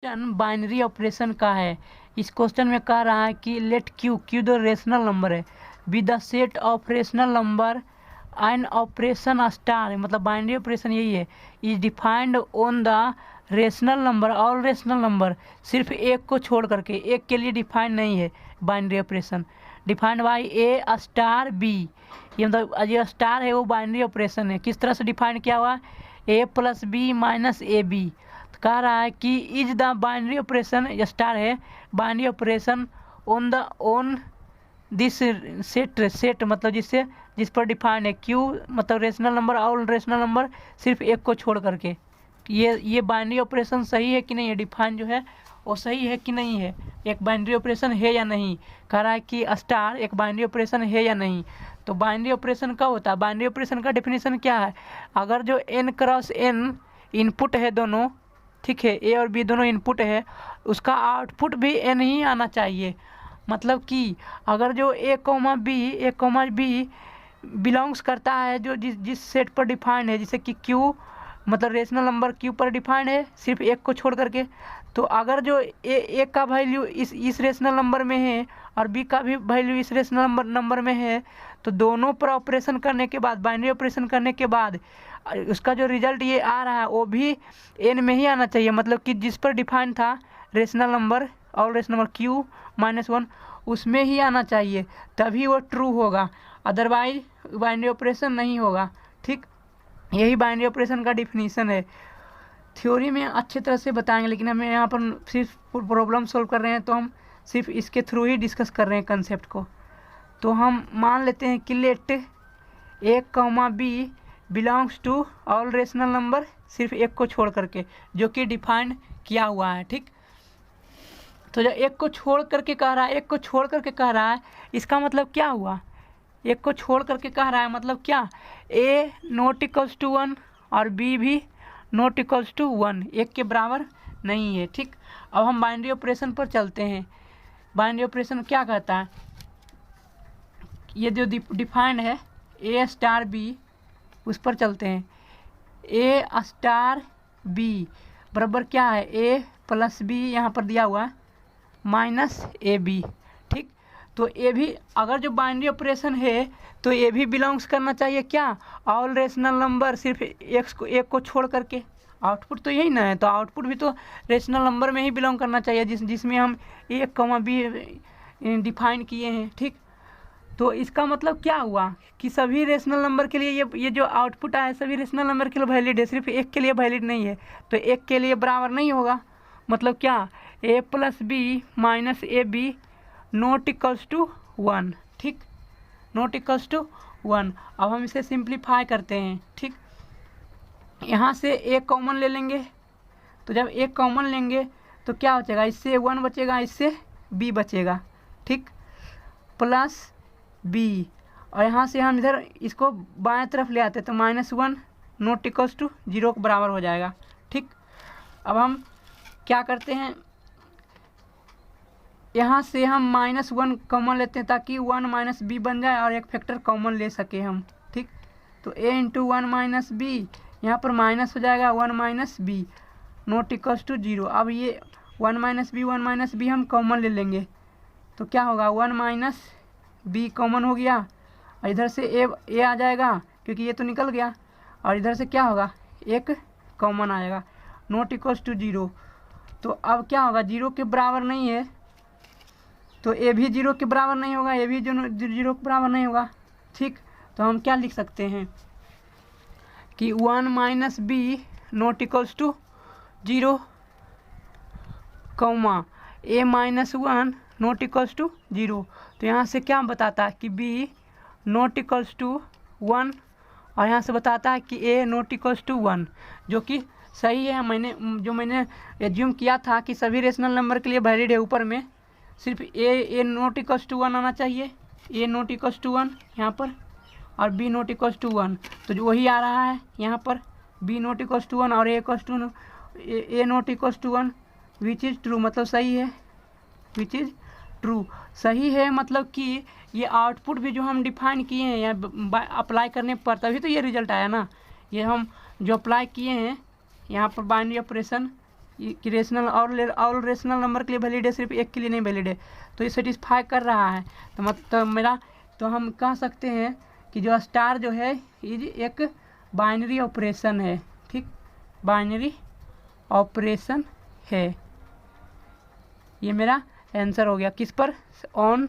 Question binary operation का है। इस क्वेश्चन में कह रहा है कि let q the rational number है b the set of rational number and operation star, मतलब बाइनरी ऑपरेशन यही है, is defined on the rational number all rational number, सिर्फ एक को छोड़ करके, एक के लिए डिफाइंड नहीं है binary operation, defined by a star b. ये मतलब जो स्टार है वो बाइनरी ऑपरेशन है। किस तरह से डिफाइन किया हुआ है, a plus b minus a b. कह रहा है कि is the binary operation, star है, binary operation on this set मतलब जिस पर डिफाइंड है, क्यू मतलब rational number all rational number सिर्फ एक को छोड़ करके। ये बाइनरी ऑपरेशन सही है कि नहीं है, डिफाइन जो है वो सही है कि नहीं है, एक बाइनरी ऑपरेशन है या नहीं। कह रहा है कि स्टार एक बाइनरी ऑपरेशन है या नहीं। तो बाइनरी ऑपरेशन कब होता है, बाइनरी ऑपरेशन का डेफिनेशन क्या है, अगर जो n क्रॉस n इनपुट है दोनों, ठीक है, ए और बी दोनों इनपुट है, उसका आउटपुट भी n ही आना चाहिए। मतलब कि अगर जो ए कॉमा बी बिलोंग्स करता है जो जिस सेट पर डिफाइंड है, जैसे कि क्यू मतलब रेशनल नंबर क्यू पर डिफाइंड है सिर्फ एक को छोड़ करके, तो अगर जो ए का वैल्यू इस रेशनल नंबर में है और बी का भी वैल्यू इस रेशनल नंबर में है, तो दोनों पर ऑपरेशन करने के बाद, बाइनरी ऑपरेशन करने के बाद उसका जो रिजल्ट ये आ रहा है वो भी एन में ही आना चाहिए। मतलब कि जिस पर डिफाइंड था रेशनल नंबर और रेशनल नंबर क्यू -1 उसमें ही आना चाहिए, तभी वो ट्रू होगा, अदरवाइज बाइनरी ऑपरेशन नहीं होगा। ठीक, यही बाइनरी ऑपरेशन का डिफिनीशन है। थ्योरी में अच्छी तरह से बताएंगे, लेकिन हमें यहाँ पर सिर्फ प्रॉब्लम सॉल्व कर रहे हैं, तो हम सिर्फ इसके थ्रू ही डिस्कस कर रहे हैं कंसेप्ट को। तो हम मान लेते हैं कि let a comma b belongs to all rational number, सिर्फ एक को छोड़ करके, जो कि डिफाइंड किया हुआ है। ठीक, तो जब एक को छोड़ करके कह रहा है, इसका मतलब क्या हुआ, एक को छोड़ करके कह रहा है मतलब क्या, ए नॉट इक्वल्स टू 1 और बी भी नॉट इक्वल्स टू 1, एक के बराबर नहीं है। ठीक, अब हम बाइनरी ऑपरेशन पर चलते हैं। बाइनरी ऑपरेशन क्या कहता है, ये जो डिफाइंड है ए स्टार बी, उस पर चलते हैं। ए स्टार बी बराबर क्या है, ए प्लस बी यहाँ पर दिया हुआ है माइनस ए बी। ठीक, तो ए भी अगर जो बाइनरी ऑपरेशन है तो ए भी बिलोंग्स करना चाहिए क्या, ऑल रेशनल नंबर सिर्फ एक को छोड़ करके। आउटपुट तो यही ना है, तो आउटपुट भी तो रेशनल नंबर में ही बिलोंग करना चाहिए जिसमें हम ए कॉमा बी डिफाइन किए हैं। ठीक, तो इसका मतलब क्या हुआ कि सभी रेशनल नंबर के लिए ये जो आउटपुट आया सभी रेशनल नंबर के लिए वैलिड है, सिर्फ एक के लिए वैलिड नहीं है, तो एक के लिए बराबर नहीं होगा। मतलब क्या, a plus b minus a b not equals to 1। ठीक, नॉट इक्वल्स टू 1। अब हम इसे सिंप्लीफाई करते हैं। ठीक, यहाँ से ए कॉमन ले लेंगे, तो जब ए कॉमन लेंगे तो क्या बचेगा, इससे 1 बचेगा, इससे बी बचेगा। ठीक, प्लस बी, और यहाँ से हम इधर इसको बाएं तरफ ले आते तो -1 नॉट इक्वल्स टू 0 के बराबर हो जाएगा। ठीक, अब हम क्या करते हैं, यहाँ से हम -1 कॉमन लेते हैं ताकि 1 माइनस बी बन जाए और एक फैक्टर कॉमन ले सके हम। ठीक, तो a इंटू 1 माइनस बी, यहाँ पर माइनस हो जाएगा 1 minus b not equals to 0। अब ये 1 माइनस बी हम कॉमन ले लेंगे, तो क्या होगा, 1 माइनस बी कॉमन हो गया, और इधर से ए आ जाएगा क्योंकि ये तो निकल गया, और इधर से क्या होगा, एक कॉमन आएगा, नॉट इक्वल्स टू 0। तो अब क्या होगा, 0 के बराबर नहीं है, तो ए भी 0 के बराबर नहीं होगा, ए भी 0 के बराबर नहीं होगा। ठीक, तो हम क्या लिख सकते हैं कि 1 minus b not equals to 0 comma a -1 not equals to 0। तो यहाँ से क्या बताता है कि बी नॉट इक्वल्स टू 1, और यहाँ से बताता है कि ए नॉट इक्वल्स टू 1, जो कि सही है। मैंने एज्यूम किया था कि सभी रेशनल नंबर के लिए वैलिड है, ऊपर में सिर्फ ए नॉट इक्वल्स टू 1 आना चाहिए, ए नॉट इक्वल्स टू 1 यहाँ पर, और बी नॉट इक्वल्स टू 1, तो जो वही आ रहा है यहाँ पर, बी नॉट इक्वल्स टू 1 और a not equals to 1, which is true, मतलब सही है, विच इज़ ट्रू, सही है। मतलब कि ये आउटपुट भी जो हम डिफाइन किए हैं या अप्लाई करने पर तभी तो ये रिजल्ट आया ना, ये हम जो अप्लाई किए हैं यहाँ पर बाइनरी ऑपरेशन, कि रेशनल और रेशनल नंबर के लिए वैलिड है, सिर्फ एक के लिए नहीं वैलिड है, तो ये सेटिस्फाई कर रहा है। तो मतलब तो हम कह सकते हैं कि जो स्टार जो है ये एक बाइनरी ऑपरेशन है। ठीक, बाइनरी ऑपरेशन है। ये मेरा आंसर हो गया किस पर, on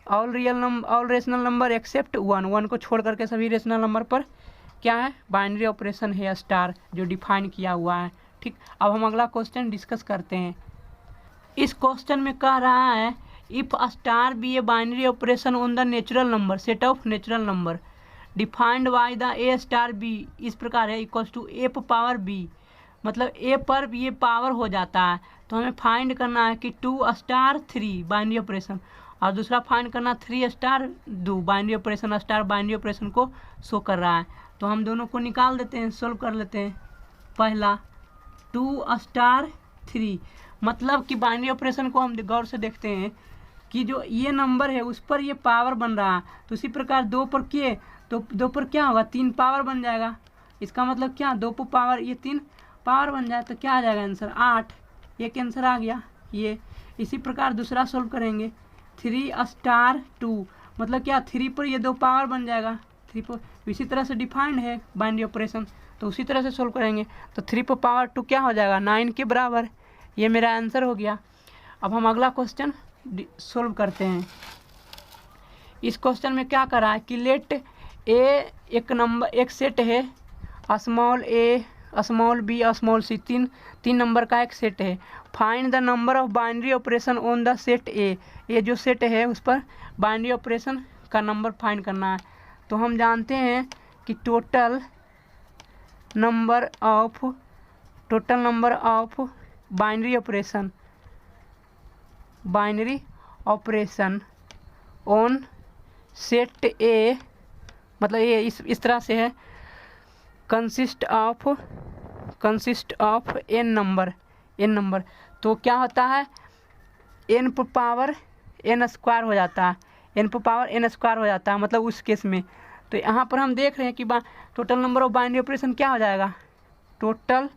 all rational number except 1 को छोड़ करके सभी रेशनल नंबर पर क्या है, बाइनरी ऑपरेशन है स्टार, जो डिफाइन किया हुआ है। ठीक, अब हम अगला क्वेश्चन डिस्कस करते हैं। इस क्वेश्चन में कह रहा है if star b a binary operation on the natural number set of natural number defined by the a star b, इस प्रकार है equals to a power b, मतलब ए पर ये पावर हो जाता है। तो हमें फाइंड करना है कि 2 स्टार 3 बाइनरी ऑपरेशन, और दूसरा फाइंड करना 3 star 2 binary operation, star binary operation को शो कर रहा है। तो हम दोनों को निकाल देते हैं, सोल्व कर लेते हैं। पहला 2 स्टार 3, मतलब कि बाइनरी ऑपरेशन को हम गौर से देखते हैं कि जो ये नंबर है उस पर ये पावर बन रहा है, तो उसी प्रकार 2 पर किए तो 2 पर क्या होगा, 3 पावर बन जाएगा। इसका मतलब क्या, 2 पर पावर ये 3 पावर बन जाए तो क्या आ जाएगा आंसर 8, एक आंसर आ गया ये। इसी प्रकार दूसरा सोल्व करेंगे 3 स्टार 2, मतलब क्या 3 पर ये 2 पावर बन जाएगा, 3 पर इसी तरह से डिफाइंड है बाइनरी ऑपरेशन, तो उसी तरह से सोल्व करेंगे। तो 3 पर पावर 2 क्या हो जाएगा 9 के बराबर, ये मेरा आंसर हो गया। अब हम अगला क्वेश्चन सोल्व करते हैं। इस क्वेश्चन में क्या करा है कि लेट ए एक सेट है, स्मॉल ए स्मॉल बी स्मॉल सी, तीन नंबर का एक सेट है। Find the number of binary operation on the set ए, ये जो सेट है उस पर बाइनरी ऑपरेशन का नंबर फाइंड करना है। तो हम जानते हैं कि total number of binary operation on set ए, मतलब ये इस तरह से है, कंसिस्ट ऑफ एन नंबर। तो क्या होता है एन पर पावर एन स्क्वायर हो जाता है, एन पर पावर एन स्क्वायर हो जाता है, मतलब उस केस में। तो यहाँ पर हम देख रहे हैं कि total number of binary operation क्या हो जाएगा, total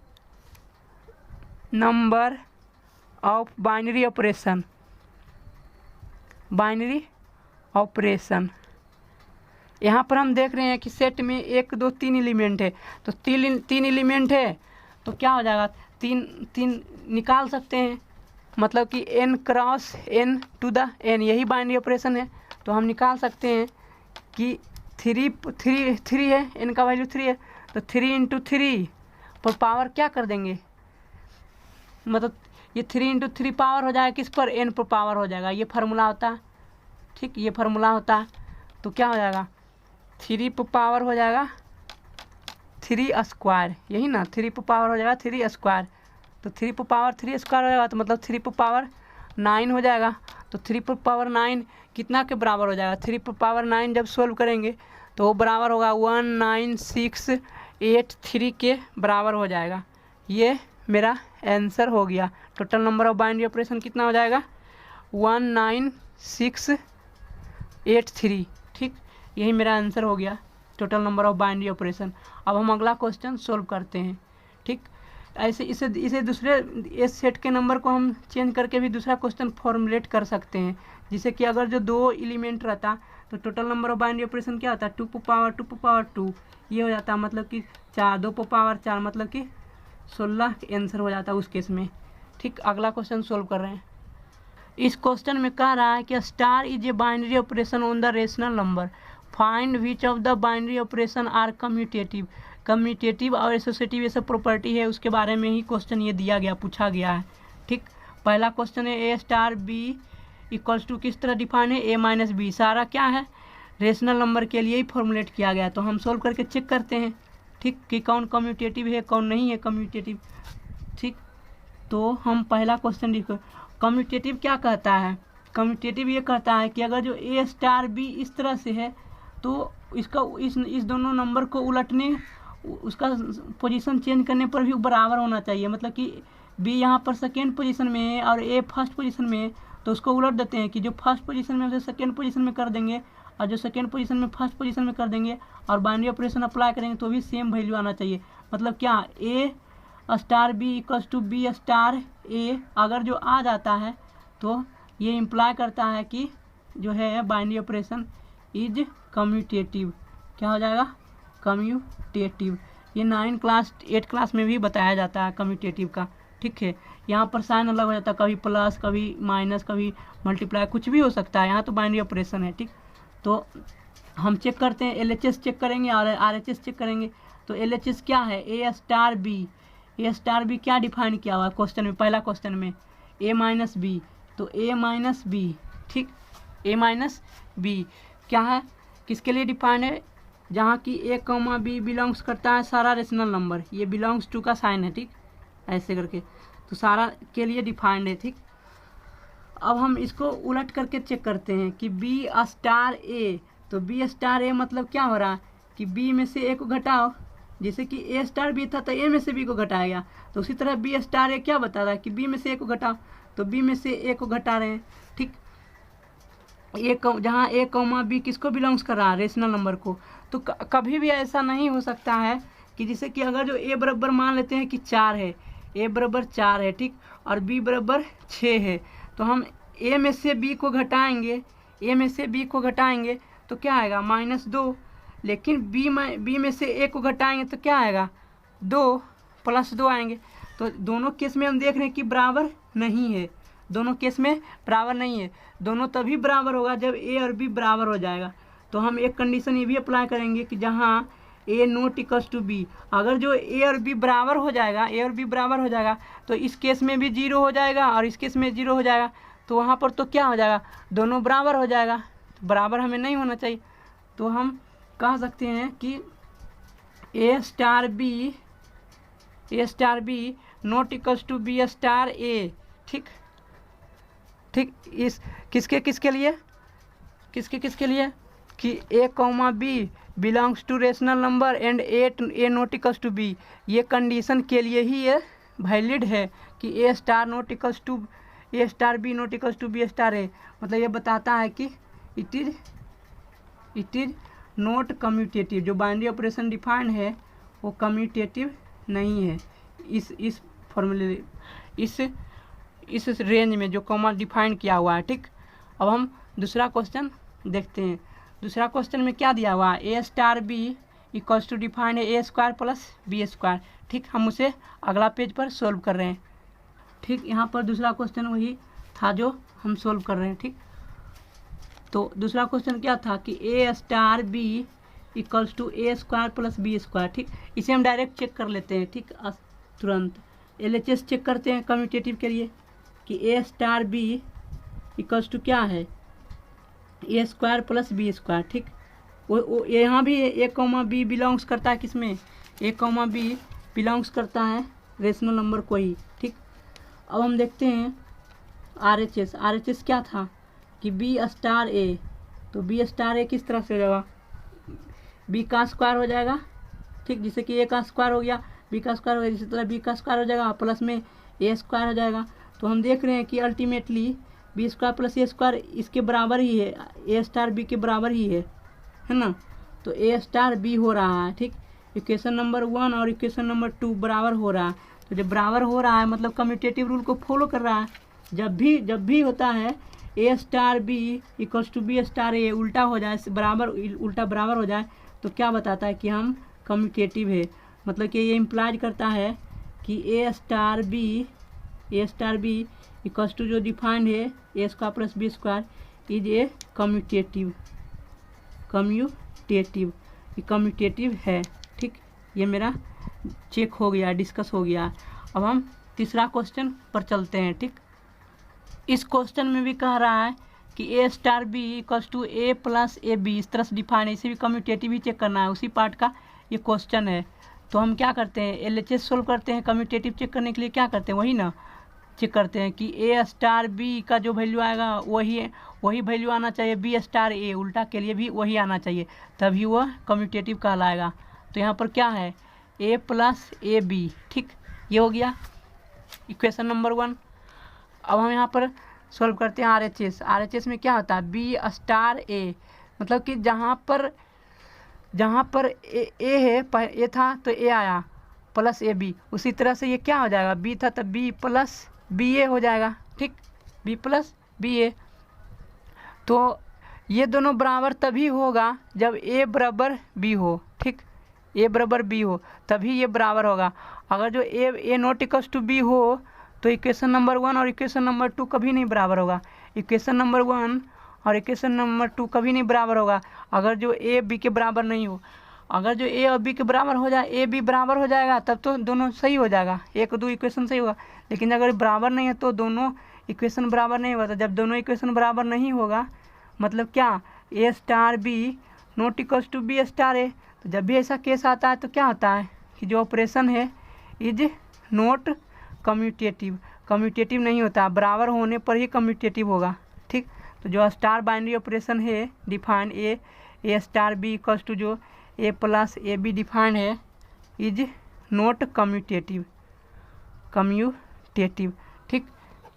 number of binary operation यहाँ पर हम देख रहे हैं कि सेट में 1 2 3 एलिमेंट है, तो तीन एलिमेंट है तो क्या हो जाएगा, तीन निकाल सकते हैं, मतलब कि n cross n to the n, यही बाइनरी ऑपरेशन है। तो हम निकाल सकते हैं कि 3 है, n का वैल्यू 3 है, तो 3 × 3 पर पावर क्या कर देंगे, मतलब ये 3 × 3 पावर हो जाएगा किस पर, n पर पावर हो जाएगा, ये फार्मूला होता है। ठीक, ये फार्मूला होता है। तो क्या हो जाएगा 3 पर पावर हो जाएगा 3 स्क्वायर, यही ना, 3 पर पावर हो जाएगा 3 स्क्वायर, तो 3 पर पावर 3 स्क्वायर हो जाएगा, तो मतलब 3 पर पावर 9 हो जाएगा। तो 3 पर पावर 9 कितना के बराबर हो जाएगा, 3 पर पावर 9 जब सोल्व करेंगे तो वो बराबर होगा 19683 के बराबर हो जाएगा। ये मेरा आंसर हो गया। Total number of binary operation कितना हो जाएगा 19683। ठीक, यही मेरा आंसर हो गया, total number of binary operation. अब हम अगला क्वेश्चन सोल्व करते हैं। ठीक, ऐसे इसे दूसरे इस सेट के नंबर को हम चेंज करके भी दूसरा क्वेश्चन फॉर्मुलेट कर सकते हैं, जिससे कि अगर जो 2 एलिमेंट रहता तो total number of binary operation क्या होता है 2 पर पावर 2, ये हो जाता, मतलब कि 4 2 पर पावर 4, मतलब कि 16 आंसर हो जाता है उस केस में। ठीक, अगला क्वेश्चन सोल्व कर रहे हैं। इस क्वेश्चन में कह रहा है कि star is a binary operation on the rational number, find which of the binary operation are commutative और एसोसिएटिव, ये सब प्रॉपर्टी है, उसके बारे में ही क्वेश्चन ये दिया गया, पूछा गया है। ठीक, पहला क्वेश्चन है a star b equals to किस तरह डिफाइन है a माइनस बी, सारा क्या है रेशनल नंबर के लिए ही फॉर्मुलेट किया गया। तो हम सोल्व करके चेक करते हैं ठीक कि कौन कम्यूटेटिव है कौन नहीं है कम्यूटेटिव। ठीक, तो हम पहला क्वेश्चन लिखो, कम्यूटेटिव क्या कहता है, कम्यूटेटिव ये कहता है कि अगर जो ए स्टार बी इस तरह से है तो इसका इस दोनों नंबर को उलटने, उसका पोजीशन चेंज करने पर भी बराबर होना चाहिए, मतलब कि बी यहाँ पर सेकेंड पोजीशन में है और ए फर्स्ट पोजीशन में है, तो उसको उलट देते हैं कि जो फर्स्ट पोजीशन में उसे सेकेंड पोजीशन में कर देंगे और जो सेकेंड पोजीशन में फर्स्ट पोजीशन में कर देंगे और बाइनरी ऑपरेशन अप्लाई करेंगे तो भी सेम वैल्यू आना चाहिए। मतलब क्या a star b equals to b star a अगर जो आ जाता है तो ये इम्प्लाई करता है कि जो है बाइनरी ऑपरेशन इज कम्यूटेटिव। क्या हो जाएगा? कम्यूटेटिव। ये 8 क्लास में भी बताया जाता है कम्यूटेटिव का। ठीक है, यहाँ पर साइन अलग हो जाता है, कभी प्लस कभी माइनस कभी मल्टीप्लाई, कुछ भी हो सकता है। यहाँ तो बाइनरी ऑपरेशन है। ठीक, तो हम चेक करते हैं, LHS चेक करेंगे और RHS चेक करेंगे। तो LHS क्या है? A star b. A star B क्या डिफाइन किया हुआ है क्वेश्चन में? पहला क्वेश्चन में ए माइनस बी, तो ए माइनस बी। ठीक, ए माइनस बी क्या है? किसके लिए डिफाइंड है? जहाँ की ए कॉमा बी बिलोंग्स करता है सारा रेशनल नंबर, ये बिलोंग्स टू का साइन है। ठीक, ऐसे करके तो सारा के लिए डिफाइंड है। ठीक, अब हम इसको उलट करके चेक करते हैं कि बी स्टार ए, तो बी स्टार ए मतलब क्या हो रहा है कि बी में से ए को घटाओ, जैसे कि ए स्टार बी था तो ए में से बी को घटाया, तो उसी तरह बी स्टार ए क्या बता रहा है कि बी में से ए को घटाओ, तो बी में से ए को घटा रहे हैं। ठीक, ए जहाँ ए कॉमा बी किसको बिलोंग्स कर रहा है? रेशनल नंबर को। तो कभी भी ऐसा नहीं हो सकता है कि जैसे कि अगर जो ए बराबर मान लेते हैं कि 4 है, ए बराबर 4 है, ठीक, और बी बराबर 6 है, तो हम ए में से बी को घटाएंगे, ए में से बी को घटाएंगे तो क्या आएगा? -2। लेकिन बी में से ए को घटाएंगे तो क्या आएगा? 2 + 2 आएंगे। तो दोनों केस में हम देख रहे हैं कि बराबर नहीं है, दोनों केस में बराबर नहीं है। दोनों तभी बराबर होगा जब ए और बी बराबर हो जाएगा। तो हम एक कंडीशन ये भी अप्लाई करेंगे कि जहाँ ए नॉट इक्वल्स टू बी, अगर जो ए और बी बराबर हो जाएगा, ए और बी बराबर हो जाएगा तो इस केस में भी 0 हो जाएगा और इस केस में 0 हो जाएगा। तो वहाँ पर तो क्या हो जाएगा? दोनों बराबर हो जाएगा। तो बराबर हमें नहीं होना चाहिए, तो हम कह सकते हैं कि a star b not equals to b star a. ठीक, ठीक, इस किसके लिए कि a comma b belongs to rational number and a not equals to b, ये कंडीशन के लिए ही ये वैलिड है कि a star not equals to a star b not equals to b star a. मतलब ये बताता है कि इट इज नॉट कम्यूटेटिव। जो बाइनरी ऑपरेशन डिफाइंड है वो कम्यूटेटिव नहीं है इस फॉर्मूले, इस रेंज में जो कॉमा डिफाइन किया हुआ है। ठीक, अब हम दूसरा क्वेश्चन देखते हैं। दूसरा क्वेश्चन में क्या दिया हुआ है? A star b equals to defined a square plus b square. ठीक, हम उसे अगला पेज पर सोल्व कर रहे हैं। ठीक, यहाँ पर दूसरा क्वेश्चन वही था जो हम सोल्व कर रहे हैं। ठीक, तो दूसरा क्वेश्चन क्या था कि a star b equals to a square plus b square. ठीक, इसे हम डायरेक्ट चेक कर लेते हैं। ठीक, तुरंत LHS चेक करते हैं कम्यूटेटिव के लिए कि a star b equals to क्या है? A square plus b square. ठीक, वो यहाँ भी ए कॉमा बी बिलोंग्स करता है किसमें? ए कॉमा बी बिलोंग्स करता है रेशनल नंबर को ही। ठीक, अब हम देखते हैं RHS क्या था कि बी स्टार ए, तो बी स्टार ए किस तरह से हो जाएगा? बी का स्क्वायर हो जाएगा। ठीक, जैसे कि ए का स्क्वायर हो गया, बी का स्क्वायर हो गया, इसी तरह बी का स्क्वायर हो जाएगा प्लस में ए स्क्वायर हो जाएगा। तो हम देख रहे हैं कि अल्टीमेटली बी स्क्वायर प्लस ए स्क्वायर इसके बराबर ही है, ए स्टार बी के बराबर ही है ना। तो ए स्टार बी हो रहा है। ठीक, इक्वेशन नंबर 1 और इक्वेशन नंबर 2 बराबर हो रहा है। तो जब बराबर हो रहा है मतलब कम्यूटेटिव रूल को फॉलो कर रहा है। जब भी होता है a star b equals to b star a उल्टा हो जाए, उल्टा बराबर हो जाए, तो क्या बताता है कि हम कम्यूटेटिव है। मतलब कि ये इम्प्लाइज करता है कि a star b equals to जो डिफाइंड है a square plus b square is a commutative है। ठीक, ये मेरा चेक हो गया, डिस्कस हो गया। अब हम तीसरा क्वेश्चन पर चलते हैं। ठीक, इस क्वेश्चन में भी कह रहा है कि a star b equals to a plus a b, इस तरह से डिफाइन है। इसे भी कम्यूटेटिव ही चेक करना है, उसी पार्ट का ये क्वेश्चन है। तो हम क्या करते हैं? LHS सोल्व करते हैं। कम्यूटेटिव चेक करने के लिए क्या करते हैं? वही ना चेक करते हैं कि ए स्टार बी का जो वैल्यू आएगा वही वैल्यू आना चाहिए, बी स्टार ए उल्टा के लिए भी वही आना चाहिए, तभी वह कम्यूटेटिव कहलाएगा। तो यहाँ पर क्या है? A plus a b. ठीक, ये हो गया इक्वेशन नंबर 1। अब हम यहाँ पर सॉल्व करते हैं RHS में क्या होता है? बी स्टार ए, मतलब कि जहाँ पर ए है, ए था तो ए आया, प्लस ए बी। उसी तरह से ये क्या हो जाएगा, बी था तो बी प्लस बी ए हो जाएगा, ठीक, बी प्लस बी ए। तो ये दोनों बराबर तभी होगा जब ए बराबर बी हो, ठीक, ए बराबर बी हो तभी ये बराबर होगा। अगर जो ए नॉट इक्वल्स टू बी हो तो इक्वेशन नंबर 1 और इक्वेशन नंबर 2 कभी नहीं बराबर होगा। इक्वेशन नंबर 1 और इक्वेशन नंबर 2 कभी नहीं बराबर होगा अगर जो ए बी के बराबर नहीं हो। अगर जो ए और बी के बराबर हो जाए, ए बी बराबर हो जाएगा तब तो दोनों सही हो जाएगा, 1 और 2 इक्वेशन सही होगा। लेकिन अगर बराबर नहीं है तो दोनों इक्वेशन बराबर नहीं होगा। तो जब दोनों इक्वेशन बराबर नहीं होगा मतलब क्या, a star b not equals to b star a. तो जब भी ऐसा केस आता है तो क्या होता है कि जो ऑपरेशन है इज नॉट कम्यूटेटिव, कम्यूटेटिव नहीं होता, बराबर होने पर ही कम्यूटेटिव होगा, ठीक। तो जो स्टार बाइनरी ऑपरेशन है define a star b equals to जो a plus a b defined है इज नॉट कम्यूटेटिव, ठीक।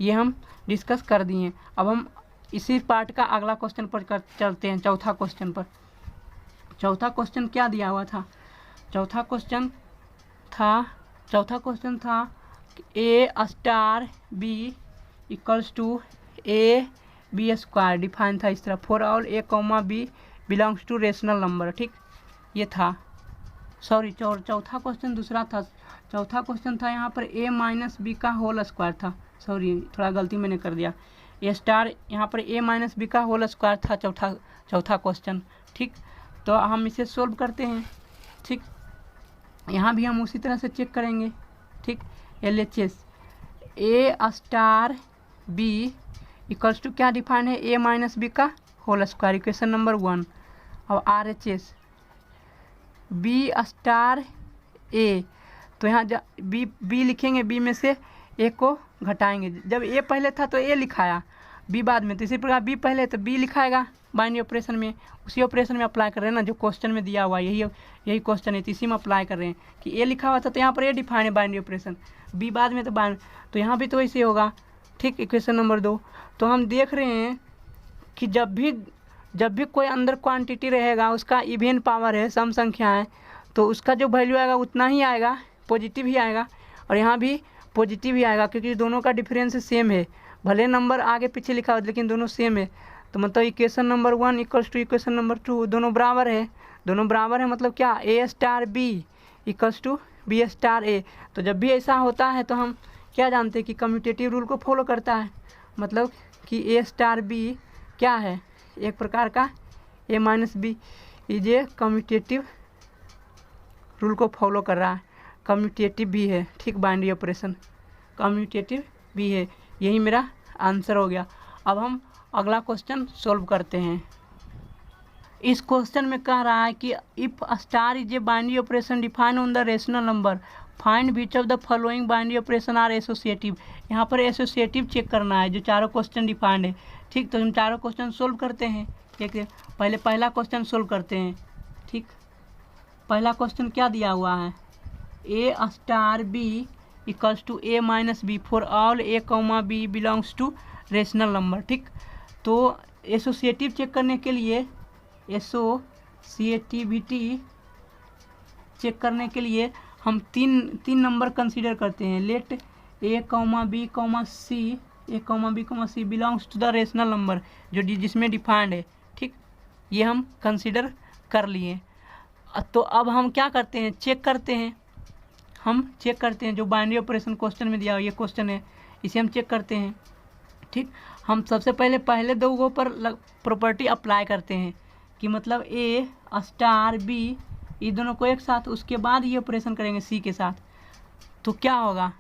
ये हम डिस्कस कर दिए। अब हम इसी पार्ट का अगला क्वेश्चन पर चलते हैं, चौथा क्वेश्चन पर। चौथा क्वेश्चन क्या दिया हुआ था, चौथा क्वेश्चन था a star b equals to a b square define था इस तरह, for all a comma b belongs to rational number, ठीक। ये था, सॉरी चौथा क्वेश्चन दूसरा था। चौथा क्वेश्चन था यहाँ पर ए माइनस बी का होल स्क्वायर था, सॉरी थोड़ा गलती मैंने कर दिया, ए स्टार यहाँ पर ए माइनस बी का होल स्क्वायर था चौथा क्वेश्चन, ठीक। तो हम इसे सोल्व करते हैं, ठीक। यहाँ भी हम उसी तरह से चेक करेंगे, ठीक। LHS a star b equals to क्या डिफाइन है, ए माइनस बी का होल स्क्वायर, इक्वेशन नंबर 1। और RHS बी स्टार ए, तो यहाँ बी लिखेंगे, बी में से ए को घटाएंगे। जब ए पहले था तो ए लिखाया, बी बाद में, तो इसी प्रकार बी पहले तो बी लिखाएगा बाइनरी ऑपरेशन में, उसी ऑपरेशन में अप्लाई कर रहे हैं ना जो क्वेश्चन में दिया हुआ है, यही क्वेश्चन है, तो इसी में अप्लाई कर रहे हैं कि ए लिखा हुआ था तो यहाँ पर ए डिफाइन है बाइनरी ऑपरेशन, बी बाद में तो यहाँ भी तो ऐसे होगा, ठीक। Equation number 2। तो हम देख रहे हैं कि जब भी कोई अंदर क्वांटिटी रहेगा उसका इवन पावर है, सम संख्या है, तो उसका जो वैल्यू आएगा उतना ही आएगा, पॉजिटिव ही आएगा, और यहाँ भी पॉजिटिव ही आएगा क्योंकि दोनों का डिफरेंस सेम है, भले नंबर आगे पीछे लिखा हो लेकिन दोनों सेम है। तो मतलब equation number 1 equals to equation number 2 दोनों बराबर है, मतलब क्या, a star b equals to b star a. तो जब भी ऐसा होता है तो हम क्या जानते हैं कि कम्यूटेटिव रूल को फॉलो करता है, मतलब कि ए स्टार बी क्या है, एक प्रकार का a minus b is a commutative rule को फॉलो कर रहा है, कम्यूटेटिव भी है, ठीक। बाइनरी ऑपरेशन कम्यूटेटिव भी है, यही मेरा आंसर हो गया। अब हम अगला क्वेश्चन सॉल्व करते हैं। इस क्वेश्चन में कह रहा है कि if star is a binary operation define on the rational number, find which of the following binary operation are associative. यहाँ पर एसोसिएटिव चेक करना है, जो चारों क्वेश्चन डिफाइंड है, ठीक। तो हम चारों क्वेश्चन सोल्व करते हैं, ठीक है। पहले पहला क्वेश्चन सोल्व करते हैं, ठीक। पहला क्वेश्चन क्या दिया हुआ है, a star b equals to a minus b for all a comma b belongs to rational number, ठीक। तो एसोसिएटिव चेक करने के लिए, एसोसिएटिविटी चेक करने के लिए हम तीन नंबर कंसीडर करते हैं। Let a comma b comma c belongs to the rational number, जो जिसमें डिफाइंड है, ठीक। ये हम कंसीडर कर लिए। तो अब हम क्या करते हैं, चेक करते हैं जो बाइनरी ऑपरेशन क्वेश्चन में दिया हुआ ये क्वेश्चन है, इसे हम चेक करते हैं, ठीक। हम सबसे पहले दो पर प्रॉपर्टी अप्लाई करते हैं कि मतलब ए स्टार बी ये दोनों को एक साथ, उसके बाद ये ऑपरेशन करेंगे सी के साथ। तो क्या होगा,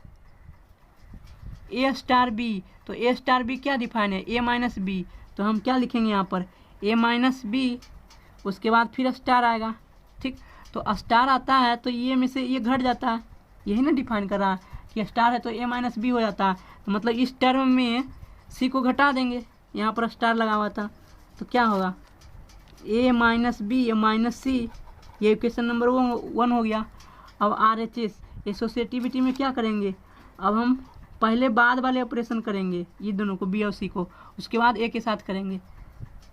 ए स्टार बी, तो ए स्टार बी क्या डिफाइन है, ए माइनस बी, तो हम क्या लिखेंगे यहाँ पर ए माइनस बी, उसके बाद फिर स्टार आएगा, ठीक। तो स्टार आता है तो ये में से ये घट जाता है, यही ना डिफाइन कर रहा है कि स्टार है तो ए माइनस बी हो जाता है। तो मतलब इस टर्म में सी को घटा देंगे, यहाँ पर स्टार लगा हुआ था, तो क्या होगा ए माइनस बी ए माइनस सी, ये इक्वेशन नंबर 1 हो गया। अब RHS एसोसिएटिविटी में क्या करेंगे, अब हम पहले बाद वाले ऑपरेशन करेंगे ये दोनों को, बी और सी को, उसके बाद ए के साथ करेंगे।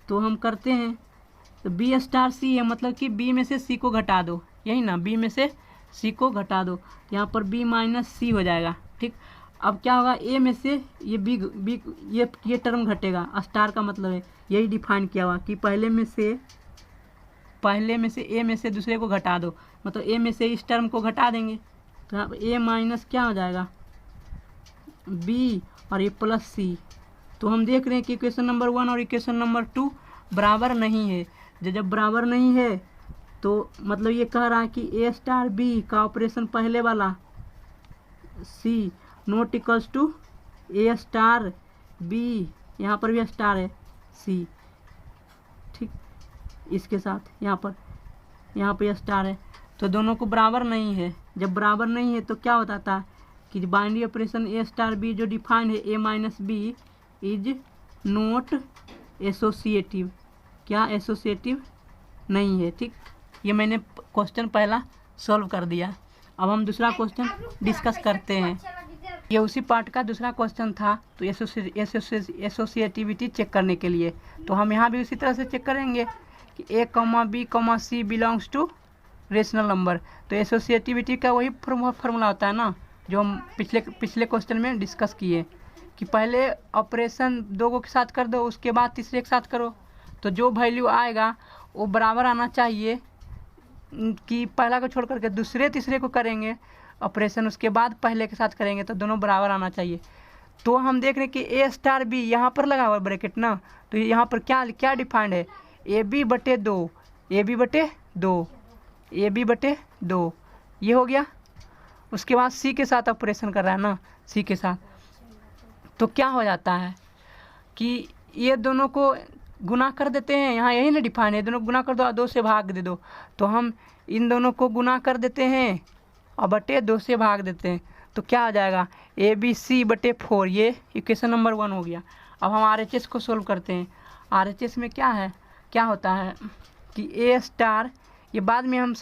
तो हम करते हैं, तो बी स्टार सी है, मतलब कि बी में से सी को घटा दो, यही ना, बी में से सी को घटा दो, यहाँ पर बी माइनस सी हो जाएगा। ठीक, अब क्या होगा, ए में से ये बी ये टर्म घटेगा। स्टार का मतलब है यही डिफाइन किया हुआ कि पहले में से ए में से दूसरे को घटा दो, मतलब ए में से इस टर्म को घटा देंगे तो यहाँ ए माइनस क्या हो जाएगा, बी, और ये प्लस सी। तो हम देख रहे हैं कि इक्वेशन नंबर 1 और इक्वेशन नंबर 2 बराबर नहीं है। जब बराबर नहीं है तो मतलब ये कह रहा है कि ए स्टार बी का ऑपरेशन पहले वाला c not equals to a star b, यहाँ पर भी स्टार है सी। ठीक, इसके साथ यहाँ पर स्टार है, तो दोनों को बराबर नहीं है। जब बराबर नहीं है तो क्या बताता है कि binary operation a star b जो डिफाइन है a minus b is not associative. क्या एसोसिएटिव नहीं है। ठीक, ये मैंने क्वेश्चन पहला सॉल्व कर दिया। अब हम दूसरा क्वेश्चन डिस्कस करते हैं। ये उसी पार्ट का दूसरा क्वेश्चन था, तो एसोसिएटिविटी चेक करने के लिए तो हम यहाँ भी उसी तरह से चेक करेंगे कि a comma b comma c belongs to rational number. तो एसोसिएटिविटी का वही फार्मूला होता है ना जो हम पिछले क्वेश्चन में डिस्कस किए कि पहले ऑपरेशन दो को के साथ कर दो, उसके बाद तीसरे के साथ करो, तो जो वैल्यू आएगा वो बराबर आना चाहिए कि पहला को छोड़ करके दूसरे तीसरे को करेंगे ऑपरेशन, उसके बाद पहले के साथ करेंगे तो दोनों बराबर आना चाहिए। तो हम देख रहे हैं कि ए स्टार बी यहाँ पर लगा हुआ ब्रैकेट ना, तो यहाँ पर क्या डिफाइंड है, ए बी बटे दो, ए बी बटे दो, ये हो गया। उसके बाद सी के साथ ऑपरेशन कर रहा है ना, सी के साथ, तो क्या हो जाता है कि ये दोनों को गुना कर देते हैं। यहाँ यही ना डिफाइन है, दोनों को गुना कर दो और 2 से भाग दे दो, तो हम इन दोनों को गुना कर देते हैं और बटे 2 से भाग देते हैं, तो क्या आ जाएगा ए बी सी बटे 4। ये इक्वेशन नंबर 1 हो गया। अब हम RHS को सोल्व करते हैं। RHS में क्या होता है कि ए स्टार, ये बाद में हम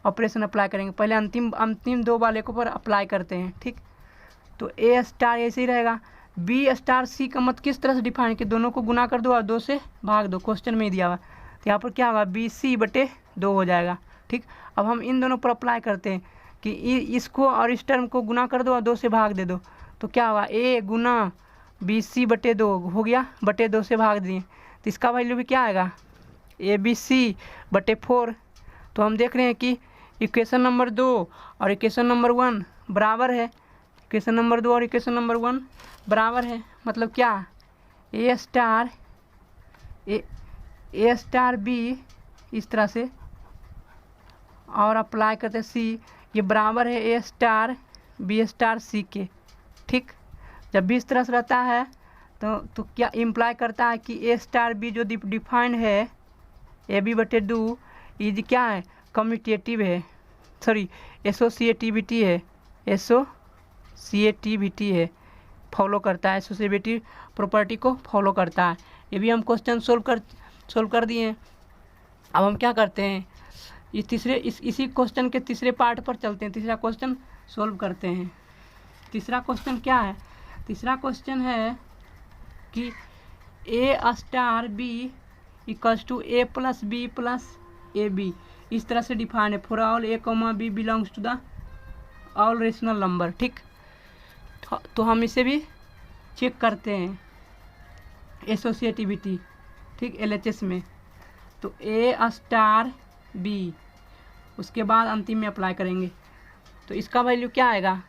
ऑपरेशन अप्लाई करेंगे, पहले अंतिम 2 वाले को पर अप्लाई करते हैं। ठीक, तो ए स्टार ऐसे ही रहेगा। बी स्टार सी का मत किस तरह से डिफाइन कि दोनों को गुना कर दो और 2 से भाग दो, क्वेश्चन में ही दिया हुआ। तो यहाँ पर क्या होगा, बी सी बटे 2 हो जाएगा। ठीक, अब हम इन दोनों पर अप्लाई करते हैं कि इसको और इस टर्म को गुना कर दो और 2 से भाग दे दो, तो क्या होगा, ए गुना बी सी बटे 2 हो गया, बटे 2 से भाग दिए, तो इसका वैल्यू भी क्या आएगा, ए बी सी बटे 4। तो हम देख रहे हैं कि इक्वेशन नंबर 2 और इक्वेशन नंबर 1 बराबर है। इक्वेशन नंबर 2 और इक्वेशन नंबर 1 बराबर है, मतलब क्या, ए स्टार बी इस तरह से और अप्लाई करते सी, ये बराबर है a star b star c के। ठीक, जब भी इस तरह से रहता है तो क्या इम्प्लाई करता है कि ए स्टार बी जो डिफाइंड है ए बी बटे 2 इज क्या है, कम्यूटेटिव है, सॉरी एसोसिएटिविटी है, फॉलो करता है, एसोसिएटिव प्रॉपर्टी को फॉलो करता है। ये भी हम क्वेश्चन सोल्व कर दिए हैं। अब हम क्या करते हैं, इसी क्वेश्चन के तीसरे पार्ट पर चलते हैं, तीसरा क्वेश्चन सोल्व करते हैं। तीसरा क्वेश्चन क्या है, तीसरा क्वेश्चन है कि a star b equals to a plus b plus a b, इस तरह से डिफाइन है for all a comma b belongs to the all rational number. ठीक, तो हम इसे भी चेक करते हैं एसोसिएटिविटी। ठीक, LHS में, तो ए स्टार बी, उसके बाद अंतिम में अप्लाई करेंगे, तो इसका वैल्यू क्या आएगा,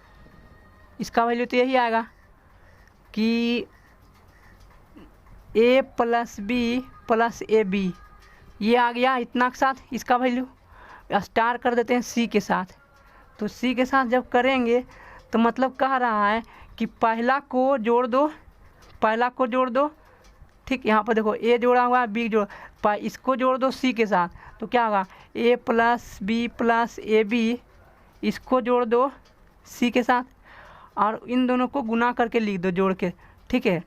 इसका वैल्यू तो यही आएगा कि a plus b plus a b, ये आ गया इतना के साथ, इसका वैल्यू स्टार कर देते हैं सी के साथ। तो सी के साथ जब करेंगे तो मतलब कह रहा है कि पहला को जोड़ दो। ठीक, यहाँ पर देखो ए जोड़ा हुआ है, बी इसको जोड़ दो सी के साथ, तो क्या होगा, a plus b plus a b, इसको जोड़ दो सी के साथ और इन दोनों को गुना करके लिख दो जोड़ के। ठीक है,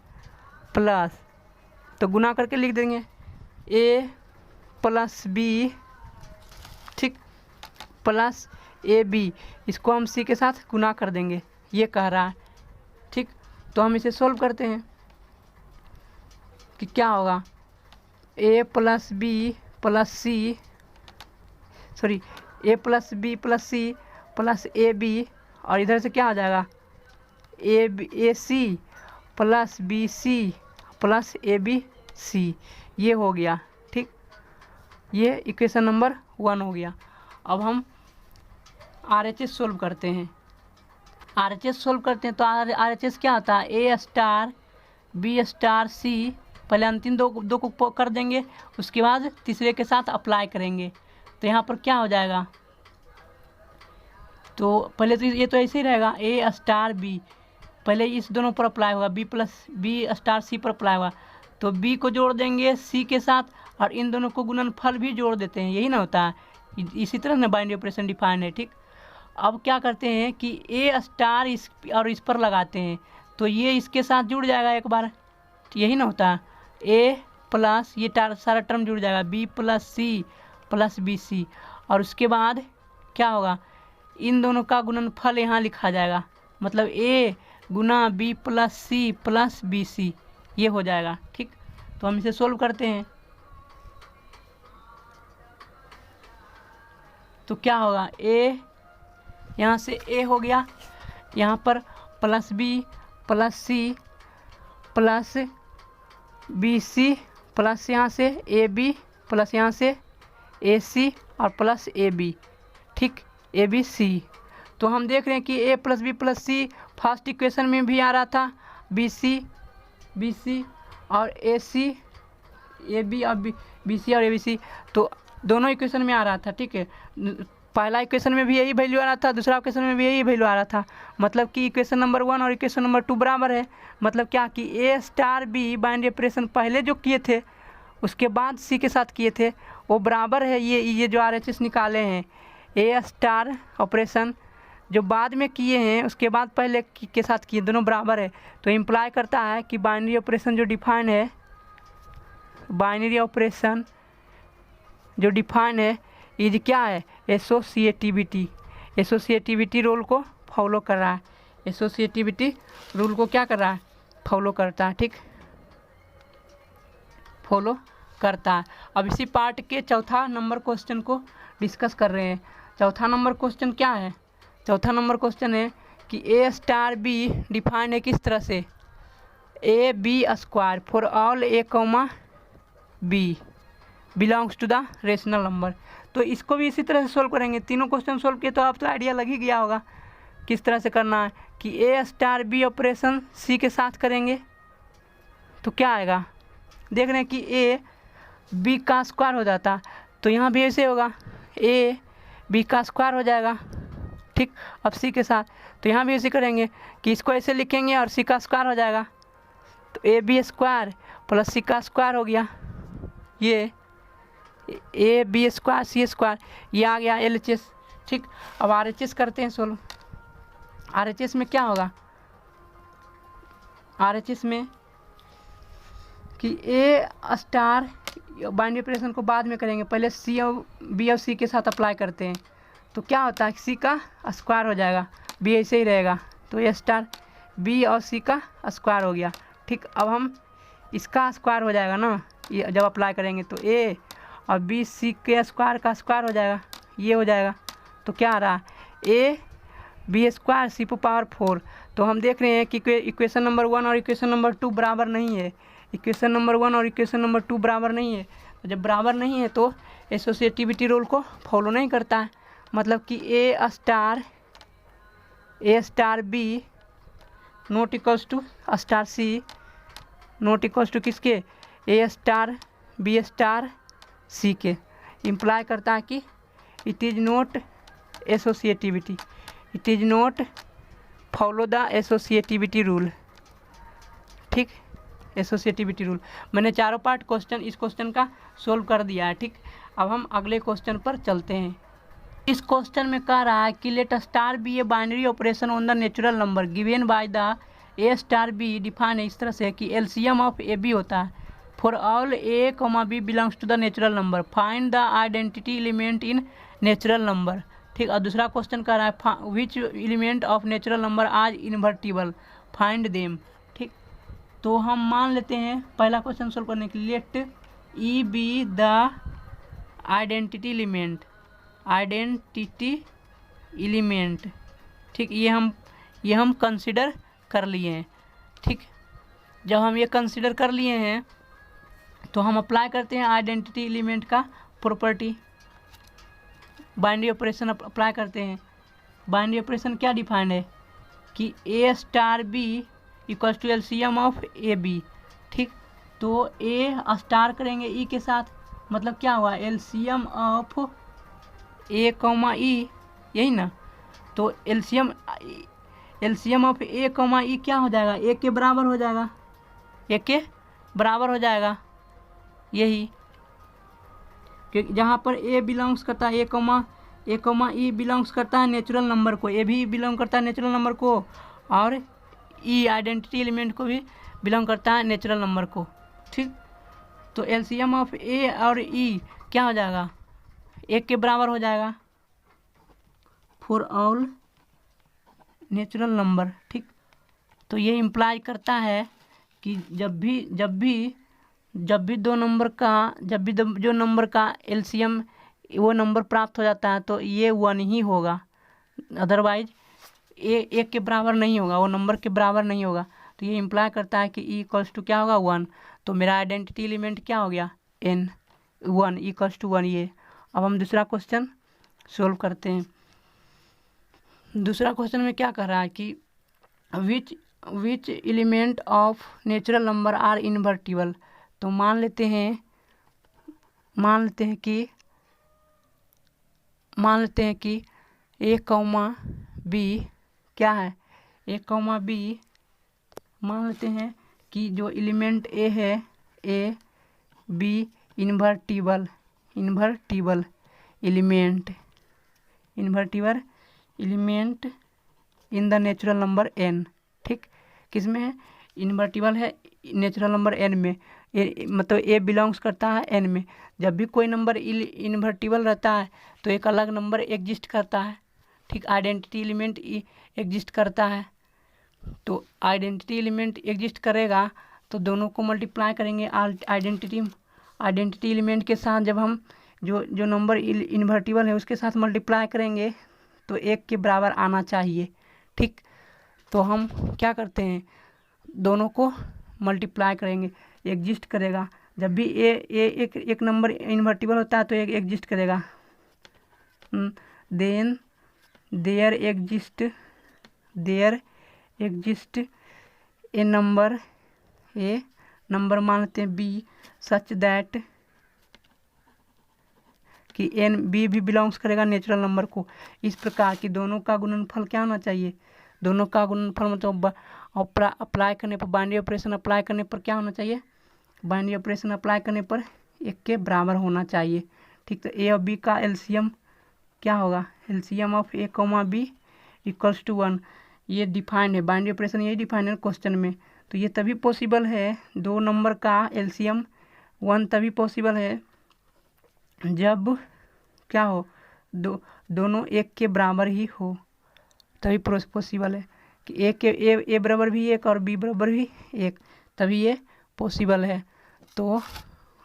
प्लस, तो गुना करके लिख देंगे ए प्लस बी, ठीक, प्लस ए बी, इसको हम सी के साथ गुना कर देंगे, ये कह रहा है। ठीक, तो हम इसे सोल्व करते हैं कि क्या होगा, a plus b plus c, sorry a plus b plus c plus a b, और इधर से क्या हो जाएगा a c plus b c plus a b c, ये हो गया। ठीक, ये इक्वेशन नंबर 1 हो गया। अब हम RHS सोल्व करते हैं। RHS सोल्व करते हैं तो RHS क्या होता है, ए स्टार बी स्टार सी, पहले अंतिम दो को कर देंगे, उसके बाद तीसरे के साथ अप्लाई करेंगे। तो यहाँ पर क्या हो जाएगा, तो पहले तो ये तो ऐसे ही रहेगा, ए स्टार बी, पहले इस दोनों पर अप्लाई होगा, बी प्लस बी स्टार सी पर अप्लाई होगा, तो बी को जोड़ देंगे सी के साथ, और इन दोनों को गुणनफल भी जोड़ देते हैं, यही ना होता है। इसी तरह ना बाइनरी ऑपरेशन डिफाइन है। ठीक, अब क्या करते हैं कि ए स्टार इस पर लगाते हैं, तो ये इसके साथ जुड़ जाएगा एक बार, यही ना होता है। ए प्लस ये सारा टर्म जुड़ जाएगा, b plus c plus b c, और उसके बाद क्या होगा, इन दोनों का गुणनफल यहाँ लिखा जाएगा, मतलब ए गुना b plus c plus b c, ये हो जाएगा। ठीक, तो हम इसे सोल्व करते हैं। तो क्या होगा, ए यहाँ से ए हो गया, यहाँ पर plus b plus c plus b c plus यहाँ से ए बी प्लस यहाँ से ए सी और प्लस ए बी। ठीक, ए बी सी। तो हम देख रहे हैं कि a plus C first equation में भी आ रहा था, बी सी और ए सी ए बी और बी सी और ए बी सी, तो दोनों इक्वेशन में आ रहा था। ठीक है, पहला इक्वेशन में भी यही वैल्यू आ रहा था, दूसरा इक्वेशन में भी यही वैल्यू आ रहा था, मतलब कि इक्वेशन नंबर 1 और इक्वेशन नंबर 2 बराबर है। मतलब क्या कि a star B binary operation पहले जो किए थे उसके बाद सी के साथ किए थे वो बराबर है। ये जो RHS निकाले हैं, ए स्टार ऑपरेशन जो बाद में किए हैं उसके बाद पहले के साथ किए, दोनों बराबर है। तो इम्प्लाई करता है कि बाइनरी ऑपरेशन जो डिफाइन है, बाइनरी ऑपरेशन जो डिफाइन है ये क्या है, एसोसिएटिविटी रूल को फॉलो कर रहा है, एसोसिएटिविटी रूल को क्या कर रहा है, फॉलो करता है। ठीक, फॉलो करता है। अब इसी पार्ट के चौथा नंबर क्वेश्चन को डिस्कस कर रहे हैं। चौथा नंबर क्वेश्चन क्या है, चौथा नंबर क्वेश्चन है कि ए स्टार बी डिफाइन है किस तरह से, a b square for all a comma b belongs to the rational number. तो इसको भी इसी तरह से सोल्व करेंगे। तीनों क्वेश्चन सोल्व किए तो आप तो आइडिया लग ही गया होगा किस तरह से करना है, कि a star B operation C के साथ करेंगे तो क्या आएगा, देख रहे हैं कि ए बी का स्क्वायर हो जाता, तो यहाँ भी ऐसे होगा, ए बी का स्क्वायर हो जाएगा। ठीक, अब सी के साथ तो यहाँ भी ऐसे करेंगे कि इसको ऐसे लिखेंगे और सी का स्क्वायर हो जाएगा, तो a b square plus c का स्क्वायर हो गया, ये a b square c square, ये आ गया LHS। ठीक, अब RHS करते हैं सोल्व। RHS में क्या होगा, RHS में कि ए स्टार बाइनरी ऑपरेशन को बाद में करेंगे, पहले सी और बी और सी के साथ अप्लाई करते हैं, तो क्या होता है सी का स्क्वायर हो जाएगा, बी ऐसे ही रहेगा, तो ए स्टार बी और सी का स्क्वायर हो गया। ठीक, अब हम इसका स्क्वायर हो जाएगा ना, ये जब अप्लाई करेंगे तो ए और बी सी के स्क्वायर का स्क्वायर हो जाएगा, ये हो जाएगा। तो क्या आ रहा है, a b square c power 4। तो हम देख रहे हैं कि इक्वेशन नंबर 1 और इक्वेशन नंबर 2 बराबर नहीं है, इक्वेशन नंबर 1 और इक्वेशन नंबर 2 बराबर नहीं है। तो जब बराबर नहीं है तो एसोसिएटिविटी रूल को फॉलो नहीं करता है, मतलब कि a star b not equals to star c not equals to किसके, a star b star c के, इम्प्लाई करता है कि it is not associativity, it is not follow the associativity rule. ठीक, एसोसिएटिविटी रूल। मैंने चारों पार्ट क्वेश्चन इस question का सोल्व कर दिया है। ठीक, अब हम अगले क्वेश्चन पर चलते हैं। इस क्वेश्चन में कह रहा है कि let star b a binary operation on the natural number given by the a star b define है इस तरह से कि एलसीएम ऑफ ए बी होता है for all a comma b belongs to the natural number, find the identity element in natural number. ठीक, और दूसरा क्वेश्चन कर रहा है which element of natural number are invertible, find them. ठीक, तो हम मान लेते हैं पहला क्वेश्चन सोल्व करने के लिए, let e be the identity element, ठीक, ये हम कंसिडर कर लिए हैं। ठीक, जब हम ये कंसिडर कर लिए हैं तो हम अप्लाई करते हैं आइडेंटिटी एलिमेंट का प्रॉपर्टी, बाइनरी ऑपरेशन अप्लाई करते हैं। बाइनरी ऑपरेशन क्या डिफाइंड है कि a star b equals to LCM of a b. ठीक, तो ए स्टार करेंगे ई के साथ, मतलब क्या हुआ, एलसीएम ऑफ ए कॉमा ई, यही ना। तो एलसीएम ऑफ ए कॉमा ई क्या हो जाएगा, ए के बराबर हो जाएगा, ए के बराबर हो जाएगा यही, क्योंकि जहाँ पर ए बिलोंग्स करता है ए कॉमा ई बिलोंग्स करता है नेचुरल नंबर को, ए भी बिलोंग करता है नेचुरल नंबर को, और ई आइडेंटिटी एलिमेंट को भी बिलोंग करता है नेचुरल नंबर को। ठीक, तो एलसीएम ऑफ ए और ई क्या हो जाएगा, एक के बराबर हो जाएगा फॉर ऑल नेचुरल नंबर। ठीक, तो ये इम्प्लाई करता है कि जब भी जो नंबर का एलसीएम वो नंबर प्राप्त हो जाता है तो ये 1 ही होगा, अदरवाइज ए एक के बराबर नहीं होगा, वो नंबर के बराबर नहीं होगा। तो ये इम्प्लाई करता है कि ई इक्वल्स टू क्या होगा 1। तो मेरा आइडेंटिटी एलिमेंट क्या हो गया, n 1 इक्वल्स टू 1 ये। अब हम दूसरा क्वेश्चन सोल्व करते हैं। दूसरा क्वेश्चन में क्या कह रहा है कि which element of natural number are invertible. तो मान लेते हैं कि ए कॉमा बी क्या है, ए कॉमा बी मान लेते हैं कि जो एलिमेंट ए है a b invertible element in the natural number n। ठीक, किसमें है, इन्वर्टिबल है नेचुरल नंबर n में, मतलब ए बिलोंग्स करता है n में। जब भी कोई नंबर इन्वर्टिबल रहता है तो एक अलग नंबर एग्जिस्ट करता है। ठीक, आइडेंटिटी एलिमेंट एग्जिस्ट करता है, तो आइडेंटिटी एलिमेंट एग्जिस्ट करेगा तो दोनों को मल्टीप्लाई करेंगे आइडेंटिटी एलिमेंट के साथ। जब हम जो नंबर इन्वर्टिबल है उसके साथ मल्टीप्लाई करेंगे तो एक के बराबर आना चाहिए। ठीक, तो हम क्या करते हैं, दोनों को मल्टीप्लाई करेंगे, एग्जिस्ट करेगा। जब भी एक नंबर इन्वर्टिबल होता है तो एक एग्जिस्ट करेगा, then there exist a number मान लेते हैं बी सच दैट कि एन बी भी बिलोंग्स करेगा नेचुरल नंबर को। इस प्रकार की दोनों का गुणनफल क्या होना चाहिए, दोनों का गुणनफल मतलब अप्लाई करने पर, बाइनरी ऑपरेशन अप्लाई करने पर क्या होना चाहिए, बाइनरी ऑपरेशन अप्लाई करने पर एक के बराबर होना चाहिए। ठीक, तो ए और बी का एलसीएम क्या होगा, LCM of a comma b equals to 1। ये डिफाइंड है, बाइनरी ऑपरेशन यही डिफाइंड है क्वेश्चन में। तो ये तभी पॉसिबल है, दो नंबर का एलसीएम 1 तभी पॉसिबल है जब क्या हो, दोनों एक के बराबर ही हो, तभी पॉसिबल है कि ए बराबर भी 1 और बी बराबर भी 1, तभी ये पॉसिबल है। तो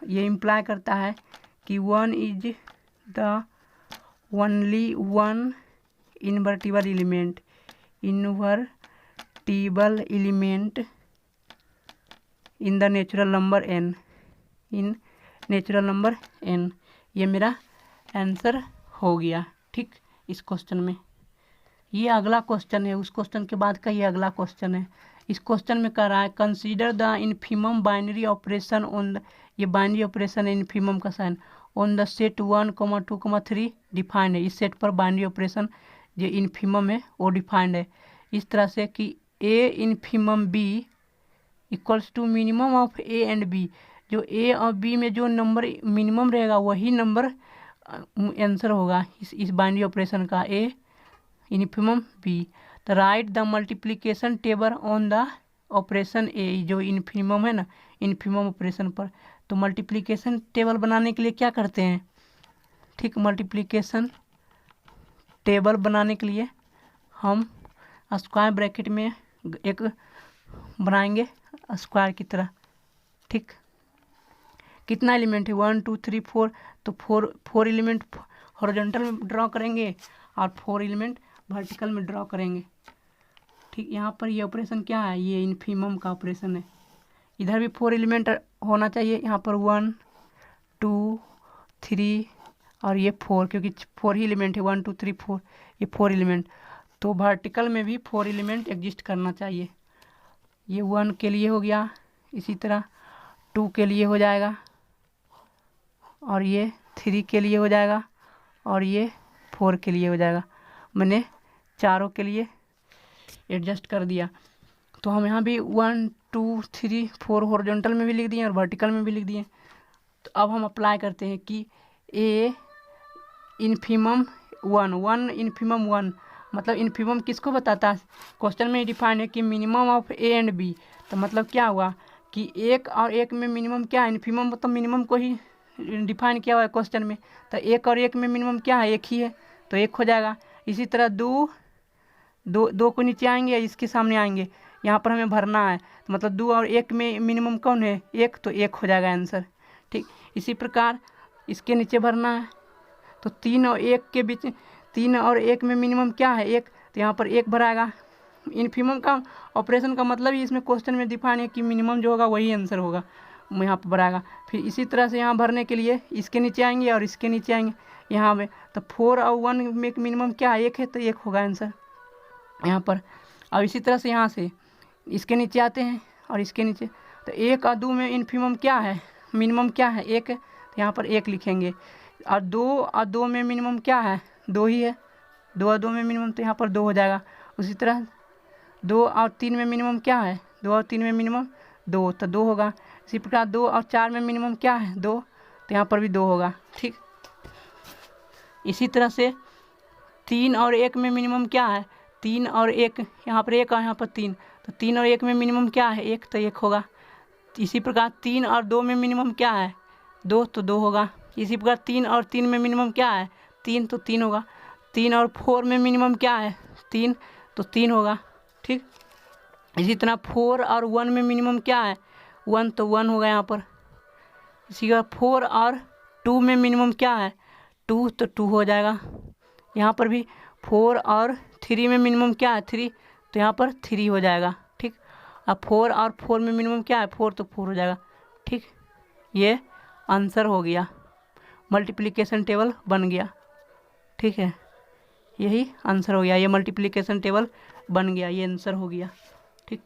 ये इम्प्लाई करता है कि 1 is the only one invertible element in the natural number n। ये मेरा आंसर हो गया। ठीक, इस क्वेश्चन में ये अगला क्वेश्चन है, उस क्वेश्चन के बाद का ये अगला क्वेश्चन है। इस क्वेश्चन में कह रहा है consider the infimum binary operation on the, ये बाइनरी ऑपरेशन इन्फिमम का sign on the set 1, 2, 3 defined है। इस सेट पर बाइनरी ऑपरेशन जो इन्फिमम है वो डिफाइंड है इस तरह से कि a infimum b equals to minimum of a and b. जो ए और बी में जो नंबर मिनिमम रहेगा वही नंबर आंसर होगा इस बाइनरी ऑपरेशन का, ए इन्फिमम बी। तो right the multiplication table on the operation a, जो इन्फिमम है ना, इन्फिमम ऑपरेशन पर। तो मल्टीप्लिकेशन टेबल बनाने के लिए क्या करते हैं, ठीक, मल्टीप्लिकेशन टेबल बनाने के लिए हम स्क्वायर ब्रैकेट में एक बनाएंगे स्क्वायर की तरह। ठीक, कितना एलिमेंट है, 1 2 3 4, तो फोर एलिमेंट हॉरिजॉन्टल में ड्रॉ करेंगे और 4 एलिमेंट वर्टिकल में ड्रॉ करेंगे। ठीक, यहाँ पर ये ऑपरेशन क्या है, ये इन्फीमम का ऑपरेशन है। इधर भी 4 एलिमेंट होना चाहिए, यहाँ पर 1 2 3 और ये 4, क्योंकि 4 ही एलिमेंट है, 1 2 3 4, ये 4 एलिमेंट। तो वर्टिकल में भी 4 एलिमेंट एग्जिस्ट करना चाहिए। ये 1 के लिए हो गया, इसी तरह 2 के लिए हो जाएगा, और ये 3 के लिए हो जाएगा, और ये 4 के लिए हो जाएगा। मैंने चारों के लिए एडजस्ट कर दिया। तो हम यहाँ भी 1 2 3 4 हॉरिजॉन्टल में भी लिख दिए और वर्टिकल में भी लिख दिए। तो अब हम अप्लाई करते हैं कि ए इन्फीमम 1 इन्फीमम 1, मतलब इन्फीमम किसको बताता है, क्वेश्चन में डिफाइन है कि minimum of a and b. तो मतलब क्या हुआ कि एक और एक में मिनिमम क्या है, इन्फीमम मतलब मिनिमम को ही डिफाइन किया हुआ है क्वेश्चन में। तो एक और एक में मिनिमम क्या है, एक ही है, तो एक हो जाएगा। इसी तरह दो को नीचे आएंगे, इसके सामने आएंगे, यहाँ पर हमें भरना है। तो मतलब 2 और 1 में मिनिमम कौन है, एक, तो 1 हो जाएगा आंसर। ठीक, इसी प्रकार इसके नीचे भरना है। तो 3 और 1 के बीच, 3 और 1 में मिनिमम क्या है, 1, तो यहाँ पर 1 भराएगा। इन्फीमम का ऑपरेशन का मतलब ही इसमें क्वेश्चन में डिफाइन है कि मिनिमम जो होगा वही आंसर होगा, यहाँ पर भराएगा। फिर इसी तरह से यहाँ भरने के लिए इसके नीचे आएंगे और इसके नीचे आएंगे यहाँ में। तो 4 और 1 में मिनिमम क्या है, 1 है, तो 1 होगा आंसर यहाँ पर। और इसी तरह से यहाँ से इसके नीचे आते हैं और इसके नीचे, तो 1 और 2 में इन्फीमम क्या है, मिनिमम क्या है, 1 है, तो यहाँ पर 1 लिखेंगे। और 2 और 2 में मिनिमम क्या है, 2 ही है, 2 और 2 में मिनिमम, तो यहाँ पर 2 हो जाएगा। उसी तरह 2 और 3 में मिनिमम क्या है, 2 और 3 में मिनिमम 2, तो 2 होगा। इसी प्रकार 2 और 4 में मिनिमम क्या है, 2, तो यहाँ पर भी 2 होगा। ठीक, इसी तरह से 3 और 1 में मिनिमम क्या है, 3 और 1, यहाँ पर 1 और यहाँ पर 3, तो 3 और 1 में मिनिमम क्या है, 1, तो 1 होगा। इसी प्रकार 3 और 2 में मिनिमम क्या है, 2, तो 2 होगा। इसी प्रकार 3 और 3 में मिनिमम क्या है, 3, तो 3 होगा। 3 और 4 में मिनिमम क्या है, 3, तो 3 होगा। ठीक, इसी तरह 4 और 1 में मिनिमम क्या है, 1, तो 1 होगा यहाँ पर। इसी का 4 और 2 में मिनिमम क्या है, 2, तो 2 हो जाएगा। यहाँ पर भी 4 और 3 में मिनिमम क्या है, 3, तो यहाँ पर 3 हो जाएगा। ठीक, अब 4 और 4 में मिनिमम क्या है, 4, तो 4 हो जाएगा। ठीक, ये आंसर हो गया, मल्टीप्लिकेशन टेबल बन गया। ठीक है, यही आंसर हो गया, ये मल्टीप्लिकेशन टेबल बन गया, ये आंसर हो गया। ठीक।